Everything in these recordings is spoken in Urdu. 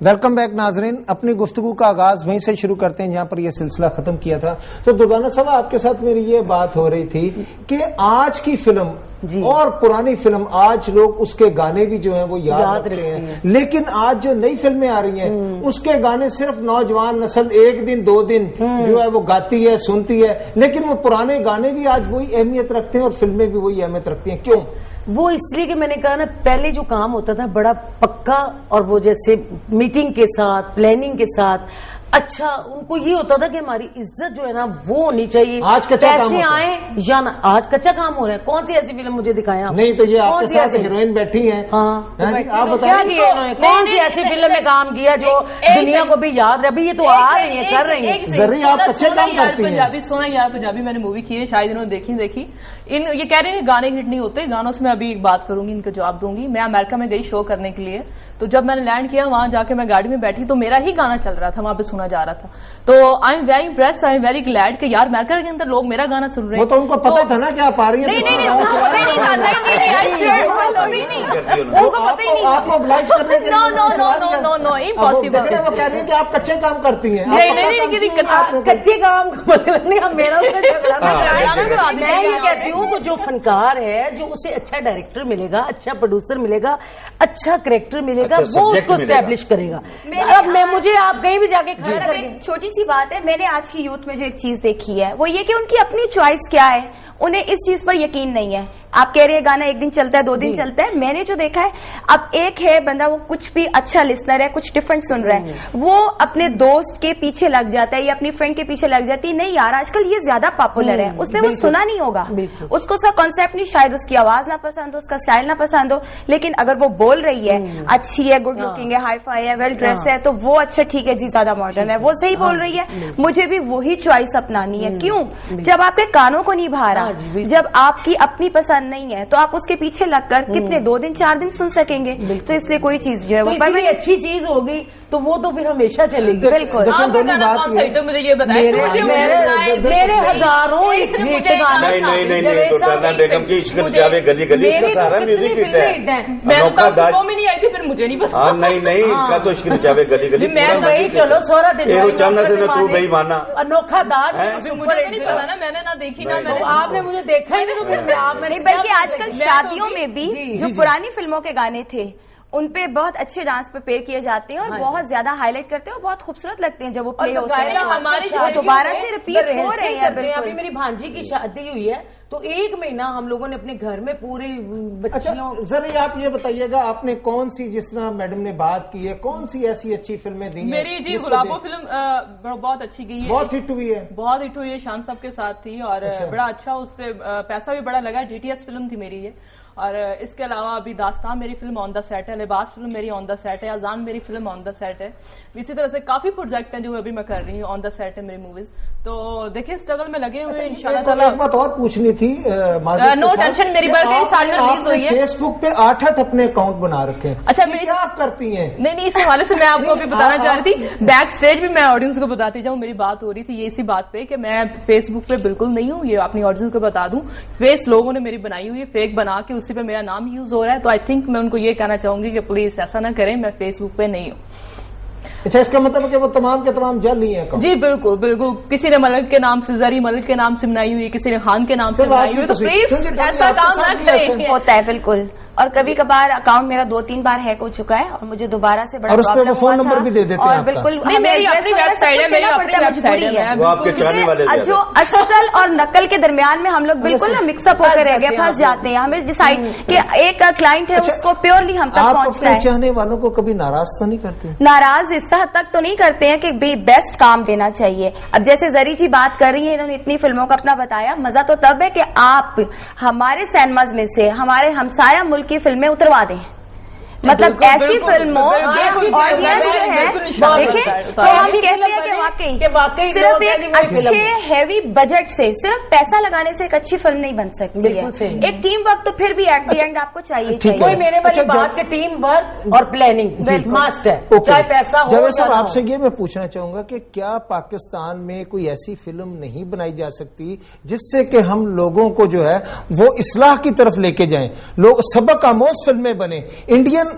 ویلکم بیک ناظرین، اپنی گفتگو کا آغاز وہیں سے شروع کرتے ہیں جہاں پر یہ سلسلہ ختم کیا تھا. تو درگانا صاحب، آپ کے ساتھ میری یہ بات ہو رہی تھی کہ آج کی فلم اور پرانی فلم، آج لوگ اس کے گانے بھی جو ہیں وہ یاد رکھتے ہیں، لیکن آج جو نئی فلمیں آ رہی ہیں اس کے گانے صرف نوجوان نسل ایک دن دو دن جو ہے وہ گاتی ہے، سنتی ہے، لیکن وہ پرانے گانے بھی آج وہی اہمیت رکھتے ہیں اور فلمیں بھی وہی اہمیت رکھتی ہیں. کیوں؟ وہ اس لیے کہ میں نے کہا نا، پہلے جو کام ہوتا تھا بڑا پکا، اور وہ جیسے میٹنگ کے ساتھ، پلاننگ کے ساتھ، اچھا ان کو یہ ہوتا تھا کہ ہماری عزت جو ہے نا وہ ہونی چاہیے. آج کچا کام پیسے آئے یا نہ، آج کچا کام ہو رہا ہے. کون سی ایسی فلم مجھے دکھایا؟ نہیں تو یہ آپ کے ساتھ ہیروئن بیٹھی ہیں. آپ بتائیے کون سی ایسی فلم میں کام کیا جو دنیا کو بھی یاد رہے؟ ابھی یہ تو آ رہی ہیں، کر رہی ہیں. ذرا آپ اچھے کام کرتی ہیں. پنجابی سونا یار پنجابی میں نے مووی کی ہے، شاید انہوں نے دیکھی. یہ کہہ رہے ہیں گانے ہٹ نہیں ہوتے، گانوں سے میں ابھی ایک بات کروں گی، ان کا جواب دوں گی. میں امریکہ میں گئی شو کرنے کے لیے، تو جب میں نے لینڈ کیا وہاں جا کے میں گاڑی میں بیٹھی تو میرا ہی گانا چل رہا تھا، وہاں پہ سنا جا رہا تھا. تو I am very impress, I am very glad کہ یار امریکہ کے اندر لوگ میرا گانا سن رہے ہیں. وہ تو ان کو پتا تھا نا کہ آپ آ رہی ہیں. ان کو پتہ ہی نہیں. آپ کو oblige کرنے کے لیے نو امپاسبل. وہ کہہ رہی ہیں کہ آپ کچے کام کرتی ہیں. نہیں کچے کام کا مطلب نہیں، میرا میں یہ کہتی ہوں کہ جو فنکار ہے، جو اسے اچھا ڈائریکٹر ملے گا، اچھا پروڈیوسر ملے گا، اچھا کریکٹر ملے گا، وہ اس کو اسٹیبلش کرے گا. اب میں مجھے آپ کہیں بھی جا کے چھوٹی سی بات ہے، میں نے آج کی یوتھ میں جو ایک چیز دیکھی ہے وہ یہ کہ ان کی اپنی چوائس کیا ہے، انہیں اس چیز پر یقین نہیں ہے. آپ کہہ رہے ہیں گانا ایک دن چلتا ہے، دو دن چلتا ہے. میں نے جو دیکھا ہے، اب ایک ہے بندہ وہ کچھ بھی اچھا لسنر ہے، کچھ ڈفرنٹ سن رہا ہے، وہ اپنے دوست کے پیچھے لگ جاتا ہے یا اپنی فرینڈ کے پیچھے لگ جاتی ہے. نہیں یار، آج کل یہ زیادہ پاپولر ہے، اس نے وہ سنا نہیں ہوگا، اس کو اس کا کانسیپٹ نہیں، شاید اس کی آواز نہ پسند ہو، اس کا اسٹائل نہ پسند ہو، لیکن اگر وہ بول رہی ہے، اچھی ہے، گڈ لکنگ ہے، ہائی فائی ہے، ویل ڈریس ہے، تو وہ اچھا ٹھیک ہے جی، زیادہ ماڈرن ہے، وہ صحیح بول رہی ہے. مجھے بھی وہی چوائس اپنانی ہے. کیوں؟ جب آپ کے کانوں کو نہیں بھا رہا، جب آپ کی اپنی پسند نہیں ہے، تو آپ اس کے پیچھے لگ کر کتنے 2 دن 4 دن سن سکیں گے؟ تو اس لیے کوئی چیز جو ہے وہ اچھی چیز ہوگی تو وہ تو پھر ہمیشہ چلے گی. بالکل. مجھے یہ بتائیں، میرے ہزاروں بیگم کی عشق جاوے گلی گلی کا سارا میوزک ہٹ ہے. میں نہیں آئی تھی، پھر مجھے نہیں پتا. نہیں ان کا تو عشق جاوے گلی گلی. میں چلو سورا دن چاندنا سے تو بھائی مانا انوکھا داج، مجھے نہیں پتا نا، میں نے نہ دیکھی نا. آپ نے مجھے دیکھا ہی نہیں، تو پھر نہیں. بلکہ آج کل شادیوں میں بھی جو پرانی فلموں کے گانے تھے ان پہ بہت اچھے ڈانس پریپیئر کیے جاتے ہیں اور بہت زیادہ ہائی لائٹ کرتے ہیں اور بہت خوبصورت لگتے ہیں جب وہ پلے ہوتے ہیں. ہماری دوبارہ سے ریپیٹ ہو رہے ہیں. ابھی میری بھانجی کی شادی ہوئی ہے تو 1 مہینہ ہم لوگوں نے اپنے گھر میں پوری بچیوں. ذرا آپ یہ بتائیے گا، آپ نے کون سی، جس طرح میڈم نے بات کی ہے، کون سی ایسی اچھی فلمیں دی ہیں؟ میری جی گلابو فلم بہت اچھی گئی ہے، بہت ہٹ ہوئی ہے. بہت ہٹ ہوئی ہے، شان صاحب کے ساتھ تھی اور بڑا اچھا اس پہ پیسہ بھی بڑا لگا. DTS فلم تھی میری یہ. اور اس کے علاوہ ابھی داستان میری فلم آن دا سیٹ ہے، لباس فلم میری آن دا سیٹ ہے، اذان میری فلم آن دا سیٹ ہے. اسی طرح سے کافی پروجیکٹ ہیں جو ابھی میں کر رہی ہوں، آن دا سیٹ ہے میری موویز. تو دیکھیے اسٹرگل میں لگے ہوئے ہیں انشاءاللہ تعالی. ایک بات اور پوچھنی تھی، نو ٹینشن، میری برتھڈے اس سال میں ریلیز ہوئی ہے. فیس بک پہ 8 اپنے اکاؤنٹ بنا رکھے ہیں. اچھا کیا آپ کرتی ہیں؟ نہیں اس حوالے سے میں آپ کو ابھی بتانا چاہ رہی تھی، بیک اسٹیج بھی میں آڈینس کو بتاتی جاؤں. میری بات ہو رہی تھی یہ اسی بات پہ کہ میں فیس بک پہ بالکل نہیں ہوں، یہ اپنی آڈینس کو بتا دوں. فیس لوگوں نے میری بنائی ہوئی ہے، فیک بنا کے اسی پہ میرا نام یوز ہو رہا ہے. تو آئی تھنک میں ان کو یہ کہنا چاہوں گی کہ پلیز ایسا نہ کریں، میں فیس بک پہ نہیں ہوں. اچھا، اس کا مطلب کہ وہ تمام کے تمام جل ہی ہیں؟ جی بالکل. کسی نے ملک کے نام سے، زری ملک کے نام سے بنائی ہوئی، کسی نے خان کے نام سے بنائی ہوئی. تو پلیز ایسا کام نہ کریں. ہوتا ہے بالکل. اور کبھی کبھار اکاؤنٹ میرا 2-3 بار ہیک ہو چکا ہے اور مجھے دوبارہ سے بڑا پرابلم. فون نمبر بھی دے دیتے ہیں. بالکل میری اپنی ویب سائٹ ہے، میری اپنی ویب سائٹ ہے. جو اصل اور نقل کے درمیان میں ہم لوگ بالکل نا مکس اپ ہو کر رہ گئے، پھنس جاتے ہیں. ہمیں ڈیسائیڈ کہ ایک کلائنٹ ہے اس کو پیورلی ہم تک پہنچنا ہے. چاہنے والوں کو کبھی ناراض تو نہیں کرتے؟ ناراض اس حد تک تو نہیں کرتے ہیں کہ بیسٹ کام دینا چاہیے. اب جیسے زری جی بات کر رہی ہیں، انہوں نے اتنی فلموں کا اپنا بتایا. مزہ تو تب ہے کہ آپ ہمارے سینماز میں سے ہمارے ہمسایہ ملک کی فلمیں اتروا دیں. مطلب ایسی فلموں دیکھیں تو ہم کہتے ہیں کہ واقعی صرف ایک اچھے ہیوی بجٹ سے، صرف پیسہ لگانے سے ایک اچھی فلم نہیں بن سکتی ہے. ایک ٹیم ورک تو پھر بھی ایٹ دی اینڈ آپ کو چاہیے. کوئی میرے والی بات کہ ٹیم ورک اور پلاننگ ماسٹ ہے، چاہے پیسہ ہو. جاوید صاحب، آپ سے یہ میں پوچھنا چاہوں گا کہ کیا پاکستان میں کوئی ایسی فلم نہیں بنائی جا سکتی جس سے کہ ہم لوگوں کو جو ہے وہ اصلاح کی طرف لے کے جائیں، لوگ سبق آموز فلمیں بنے. انڈین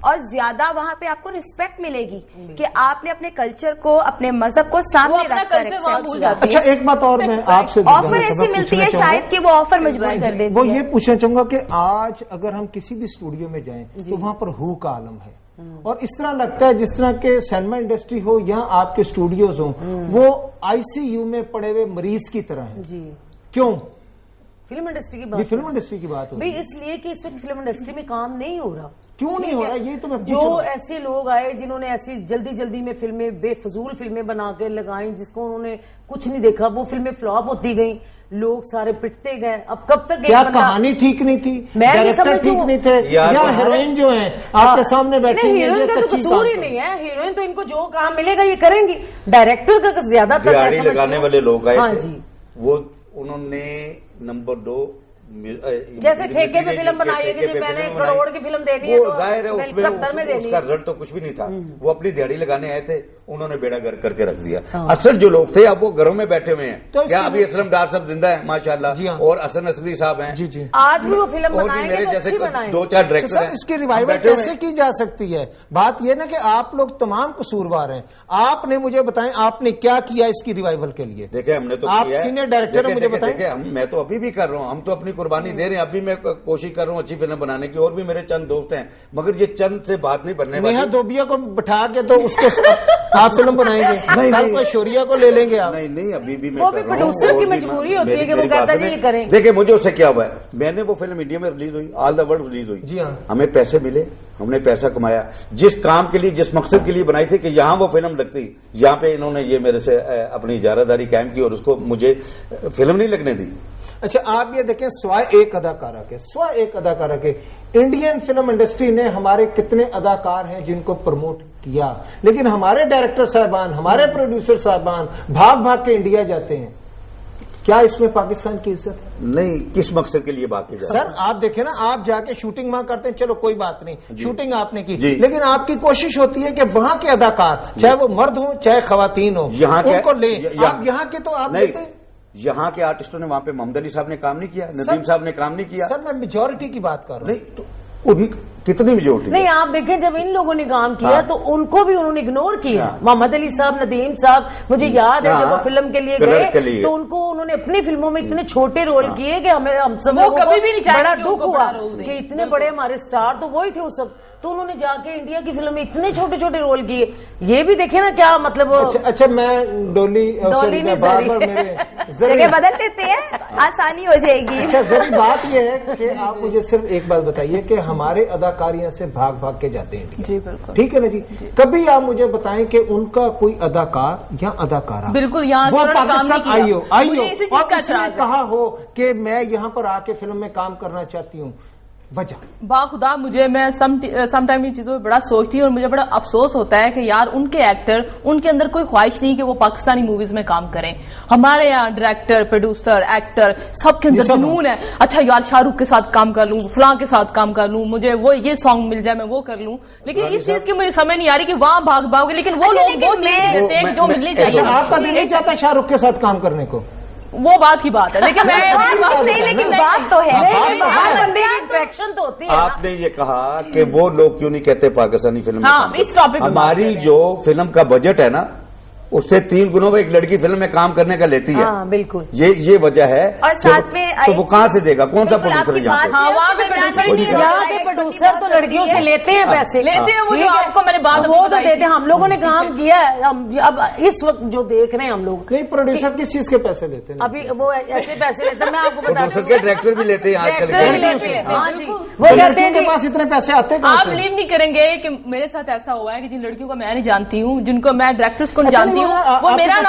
اور زیادہ وہاں پہ آپ کو رسپیکٹ ملے گی کہ آپ نے اپنے کلچر کو، اپنے مذہب کو سامنے رکھ کر. اچھا ایک بات اور میں آپ سے آفر ایسی ملتی ہے شاید کہ وہ آفر مجبور کر دیتی ہے. وہ یہ پوچھنا چاہوں گا کہ آج اگر ہم کسی بھی اسٹوڈیو میں جائیں تو وہاں پر ہو کا عالم ہے، اور اس طرح لگتا ہے جس طرح کہ سینما انڈسٹری ہو یا آپ کے اسٹوڈیوز ہوں وہ ICU میں پڑے ہوئے مریض کی طرح ہیں. جی کیوں؟ فلم انڈسٹری کی یہ بات، فلم انڈسٹری کی بات بھائی اس لیے کہ اس وقت فلم انڈسٹری میں کام نہیں ہو رہا. کیوں نہیں ہو رہا یہ تو میں جو ایسے لوگ آئے جنہوں نے ایسی جلدی جلدی میں فلمیں، بے فضول فلمیں بنا کے لگائیں جس کو انہوں نے کچھ نہیں دیکھا، وہ فلمیں فلاپ ہوتی گئیں، لوگ سارے پٹتے گئے. اب کب تک کیا کہانی ٹھیک نہیں تھی، ڈائریکٹر ٹھیک نہیں تھے، یا ہیروئن جو ہیں آپ کے سامنے بیٹھے ہیں؟ ہیروئن کا تو قصور ہی نہیں ہے، ہیروئن تو ان کو جو کام ملے گا یہ کریں گی. ڈائریکٹر کا زیادہ تر دیہڑی لگانے والے لوگ آئے ہاں تھے، جی، وہ انہوں نے نمبر 2 جیسے ٹھیکے پہ فلم بنائی ہے کہ میں نے کروڑ کی فلم دینی ہے وہ ظاہر ہے اس میں دینی اس کا رزلٹ تو کچھ بھی نہیں تھا. وہ اپنی دیہڑی لگانے آئے تھے، انہوں نے بیڑا گرک کر کے رکھ دیا. اصل جو لوگ تھے اب وہ گھروں میں بیٹھے ہوئے ہیں. کیا ابھی اسلم ڈار صاحب زندہ ہیں ماشاءاللہ، اور حسن اصغری صاحب ہیں جی آج بھی وہ فلم اور بھی میرے جیسے 2-4 ڈائریکٹر سر ہیں. اس کی ریوائول کیسے کی جا سکتی ہے؟ بات یہ نا کہ آپ لوگ تمام قصوروار ہیں، آپ نے مجھے بتائیں آپ نے کیا کیا اس کی ریوائول کے لیے؟ دیکھیں ہم نے تو آپ سینئر ڈائریکٹر ہیں، مجھے بتائیں. میں تو ابھی بھی کر رہا ہوں، ہم تو اپنی قربانی دے رہے ہیں. ابھی میں کوشش کر رہا ہوں اچھی فلم بنانے کی، اور بھی میرے چند دوست ہیں، مگر یہ چند سے بات نہیں بننے والی. نیہا دھوبیا کو بٹھا کے تو اس کے آپ فلم بنائیں گے، کل کو شوریا کو لے لیں گے آپ؟ نہیں ابھی بھی میں وہ بھی پروڈیوسر کی مجبوری ہوتی ہے کہ وہ کہتا ہے یہ کریں. دیکھیں مجھے اس سے کیا ہوا ہے، میں نے وہ فلم انڈیا میں ریلیز ہوئی، آل دا ورلڈ ریلیز ہوئی. جی ہاں، ہمیں پیسے ملے، ہم نے پیسہ کمایا. جس کام کے لیے، جس مقصد کے لیے بنائی تھی کہ یہاں وہ فلم لگتی، یہاں پہ انہوں نے یہ میرے سے اپنی اجارہ داری قائم کی اور اس کو مجھے فلم نہیں لگنے دی. اچھا آپ یہ دیکھیں سوائے ایک اداکارہ کے انڈین فلم انڈسٹری نے ہمارے کتنے اداکار ہیں جن کو پروموٹ کیا، لیکن ہمارے ڈائریکٹر صاحبان، ہمارے پروڈیوسر صاحبان بھاگ کے انڈیا جاتے ہیں. کیا اس میں پاکستان کی عزت ہے؟ نہیں، کس مقصد کے لیے باقی جا سر آپ دیکھیں نا، آپ جا کے شوٹنگ وہاں کرتے ہیں، چلو کوئی بات نہیں، شوٹنگ آپ نے کی، جی، لیکن آپ کی کوشش ہوتی ہے کہ وہاں کے اداکار چاہے وہ مرد ہوں چاہے خواتین ہوں ان کو لیں. آپ یہاں کے تو آپ لیتے ہیں. یہاں کے آرٹسٹوں نے وہاں پہ محمد علی صاحب نے کام نہیں کیا، ندیم صاحب نے کام نہیں کیا. سر میں میجورٹی کی بات کر رہا ہوں. نہیں تو کتنی میجورٹی نہیں، آپ دیکھیں جب ان لوگوں نے کام کیا تو ان کو بھی انہوں نے اگنور کیا. محمد علی صاحب، ندیم صاحب، مجھے یاد ہے جب وہ فلم کے لیے گئے تو ان کو انہوں نے اپنی فلموں میں اتنے چھوٹے رول کیے کہ ہم سب کبھی بھی نہیں بڑا دکھ ہوا کہ اتنے بڑے ہمارے سٹار تو وہی تھے اس وقت، تو انہوں نے جا کے انڈیا کی فلم میں اتنے چھوٹے چھوٹے رول کیے. یہ بھی دیکھیں نا کیا مطلب. اچھا میں ڈولی جگہ بدل دیتے ہیں، آسانی ہو جائے گی. اچھا ضروری بات یہ ہے کہ آپ مجھے صرف ایک بات بتائیے کہ ہمارے اداکاریاں سے بھاگ کے جاتے ہیں انڈیا. جی بالکل، ٹھیک ہے نا جی. کبھی آپ مجھے بتائیں کہ ان کا کوئی اداکار یا اداکارہ بالکل یہاں وہ پاکستان آئی ہو اور اس نے کہا ہو کہ میں یہاں پر آ کے فلم میں کام کرنا چاہتی ہوں؟ وجہ باخدا میں سم ٹائم ان چیزوں پہ بڑا سوچتی ہوں اور مجھے بڑا افسوس ہوتا ہے کہ یار ان کے ایکٹر، ان کے اندر کوئی خواہش نہیں کہ وہ پاکستانی موویز میں کام کریں. ہمارے یہاں ڈائریکٹر، پروڈیوسر، ایکٹر سب کے اندر جنون ہے. اچھا یار شاہ رخ کے ساتھ کام کر لوں، فلاں کے ساتھ کام کر لوں، مجھے وہ یہ سانگ مل جائے میں وہ کر لوں. لیکن اس چیز کی مجھے سمجھ نہیں آ رہی کہ وہاں بھاگ گے، لیکن وہ لوگ وہ چیز دیتے ہیں جو ملنی چاہیے. آپ کا دل نہیں چاہتا شاہ رخ کے ساتھ کام کرنے کو؟ وہ بات کی بات ہے، لیکن لیکن بات تو ہے، انٹریکشن تو ہوتی ہے. آپ نے یہ کہا کہ وہ لوگ کیوں نہیں کہتے پاکستانی فلم ہاں اس ٹاپک ہماری جو فلم کا بجٹ ہے نا اس سے 3 گنوں میں ایک لڑکی فلم میں کام کرنے کا لیتی ہے. ہاں بالکل، یہ وجہ ہے. اور ساتھ میں تو وہ کہاں سے دے گا؟ کون سا پروڈیوسر یہاں پہ؟ وہاں پہ پروڈیوسر تو لڑکیوں سے لیتے ہیں پیسے، لیتے ہیں. وہ جو آپ کو میں نے بات وہ تو دیتے ہیں. ہم لوگوں نے کام کیا ہے، اب اس وقت جو دیکھ رہے ہیں ہم لوگ. نہیں پروڈیوسر کس چیز کے پیسے لیتے ہیں؟ ابھی وہ ایسے پیسے لیتے ہیں. میں آپ کو بتا پروڈیوسر کے ڈائریکٹر بھی لیتے ہیں آج کل. ہاں جی، وہ کہتے ہیں کے پاس اتنے پیسے آتے ہیں. آپ بلیو نہیں کریں گے کہ میرے ساتھ ایسا ہوا ہے کہ جن لڑکیوں کو میں نہیں جانتی ہوں، جن کو میں ڈائریکٹرس کو نہیں جانتی ہوں، وہ میرا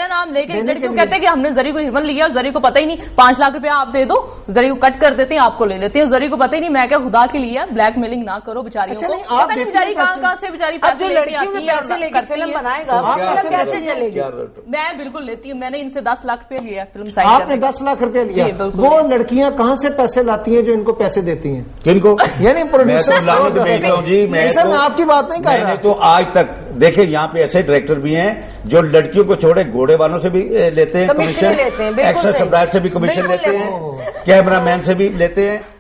نام لے کے لڑکیوں کہتے ہیں کہ ہم نے زری کو ہیمن لیا، زری کو پتہ ہی نہیں. 5 لاکھ روپے آپ دے دو، زری کو کٹ کر دیتے ہیں، آپ کو لے لیتے ہیں. زری کو پتہ ہی نہیں. میں کیا خدا کے لیے بلیک میلنگ نہ کرو بیچاریوں کو. پتہ نہیں بیچاری کہاں سے بیچاری پیسے لے کے فلم بنائے گا کیسے چلے گی. میں بالکل لیتی ہوں. میں نے ان سے 10 لاکھ روپے لیا فلم سائن. آپ نے 10 لاکھ روپے لیا. وہ لڑکیاں کہاں سے پیسے لاتی ہیں جو ان کو پیسے دیتی ہیں؟ کن کو؟ یعنی پروڈیوسر. جی میں آپ کی بات نہیں کر رہا. تو آج تک دیکھیں یہاں پہ ایسے ڈائریکٹر بھی ہیں جو لڑکیوں کو چھوڑے گھوڑے والوں سے بھی لیتے ہیں کمیشن، ایکٹر سپلائر سے بھی کمیشن لیتے ہیں، کیمرہ مین سے بھی لیتے ہیں.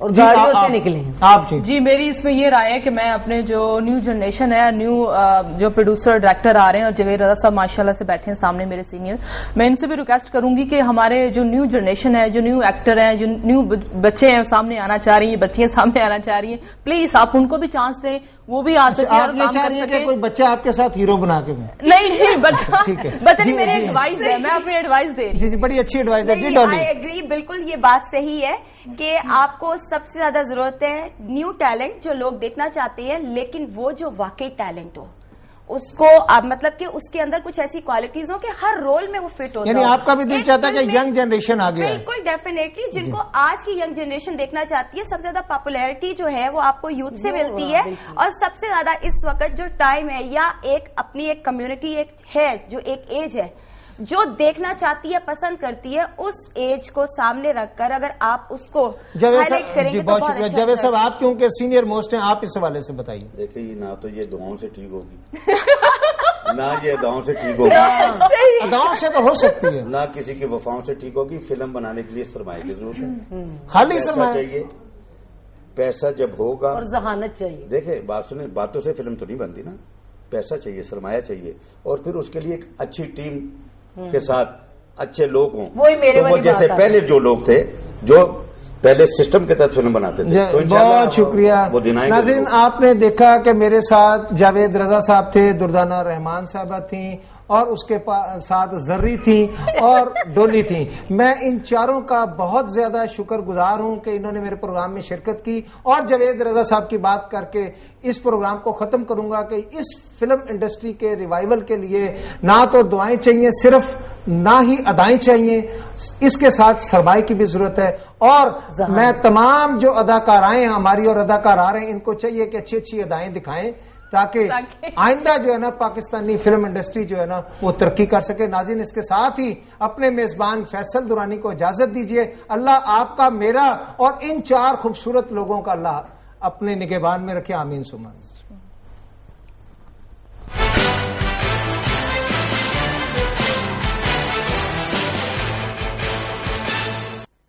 اور گاڑیوں سے نکلے ہیں آپ جی میری اس میں یہ رائے ہے کہ میں اپنے جو نیو جنریشن ہے، نیو جو پروڈیوسر ڈائریکٹر آ رہے ہیں، اور جاوید رضا صاحب ماشاءاللہ سے بیٹھے ہیں سامنے میرے سینئر، میں ان سے بھی ریکویسٹ کروں گی کہ ہمارے جو نیو جنریشن ہے، جو نیو ایکٹر ہیں، جو نیو بچے ہیں سامنے آنا چاہ رہی ہیں، بچیاں سامنے آنا چاہ رہی ہیں، پلیز آپ ان کو بھی چانس دیں، وہ بھی آ سکے اور کام کر سکے. کوئی بچہ آپ کے ساتھ ہیرو بنا کے نہیں بچہ ٹھیک ہے، بچہ میری ایڈوائز ہے، میں اپنی ایڈوائز دے رہی ہوں. جی بڑی اچھی ایڈوائز ہے. جی ڈالی آئی ایگری، بالکل یہ بات صحیح ہے کہ آپ کو سب سے زیادہ ضرورت ہے نیو ٹیلنٹ جو لوگ دیکھنا چاہتے ہیں، لیکن وہ جو واقعی ٹیلنٹ ہو، اس کو مطلب کہ اس کے اندر کچھ ایسی کوالٹیز ہو کہ ہر رول میں وہ فٹ ہوتا ہے. یعنی آپ کا بھی دل چاہتا ہے کہ ینگ جنریشن آ گیا ہے. بالکل ڈیفینیٹلی، جن کو آج کی ینگ جنریشن دیکھنا چاہتی ہے، سب سے زیادہ پاپولیرٹی جو ہے وہ آپ کو یوتھ سے ملتی ہے، اور سب سے زیادہ اس وقت جو ٹائم ہے یا ایک اپنی ایک کمیونٹی ایک ہے، جو ایک ایج ہے جو دیکھنا چاہتی ہے، پسند کرتی ہے، اس ایج کو سامنے رکھ کر اگر آپ اس کو ہائی لائٹ کریں گے تو بہت بہت شکریہ. اچھا جاوید صاحب آپ کیونکہ سینئر موسٹ ہیں، آپ اس حوالے سے بتائیے. دیکھیے نہ تو یہ دعاؤں سے ٹھیک ہوگی نہ یہ اداؤں سے ٹھیک ہوگی. اداؤں سے تو ہو سکتی ہے، نہ کسی کی وفاؤں سے ٹھیک ہوگی. فلم بنانے کے لیے سرمایہ کی ضرورت ہے، خالی پیسہ سرمایہ چاہیے. پیسہ جب ہوگا، اور ذہانت چاہیے. دیکھیں بات سنیں، باتوں سے فلم تو نہیں بنتی نا. پیسہ چاہیے، سرمایہ چاہیے، اور پھر اس کے لیے ایک اچھی ٹیم کے ساتھ اچھے لوگ ہوں. وہی میرے تو وہ والی جیسے بات پہلے جو لوگ تھے جو پہلے سسٹم کے تحت فلم بناتے تھے، تو انشاءاللہ بہت شکریہ. وہ دن آئیں گے. ناظرین آپ نے دیکھا کہ میرے ساتھ جاوید رضا صاحب تھے، دردانہ رحمان صاحبہ تھیں، اور اس کے ساتھ زرری تھیں اور ڈولی تھیں. میں ان چاروں کا بہت زیادہ شکر گزار ہوں کہ انہوں نے میرے پروگرام میں شرکت کی. اور جاوید رضا صاحب کی بات کر کے اس پروگرام کو ختم کروں گا کہ اس فلم انڈسٹری کے ریوائول کے لیے نہ تو دعائیں چاہیے صرف، نہ ہی ادائیں چاہیے، اس کے ساتھ سرمایہ کی بھی ضرورت ہے. اور میں تمام جو اداکارائیں ہماری اور اداکار آ رہے ہیں ان کو چاہیے کہ اچھی اچھی ادائیں دکھائیں تاکہ آئندہ جو ہے نا پاکستانی فلم انڈسٹری جو ہے نا وہ ترقی کر سکے. ناظرین اس کے ساتھ ہی اپنے میزبان فیصل درانی کو اجازت دیجیے. اللہ آپ کا، میرا اور ان چار خوبصورت لوگوں کا اللہ اپنے نگہبان میں رکھے. آمین سما.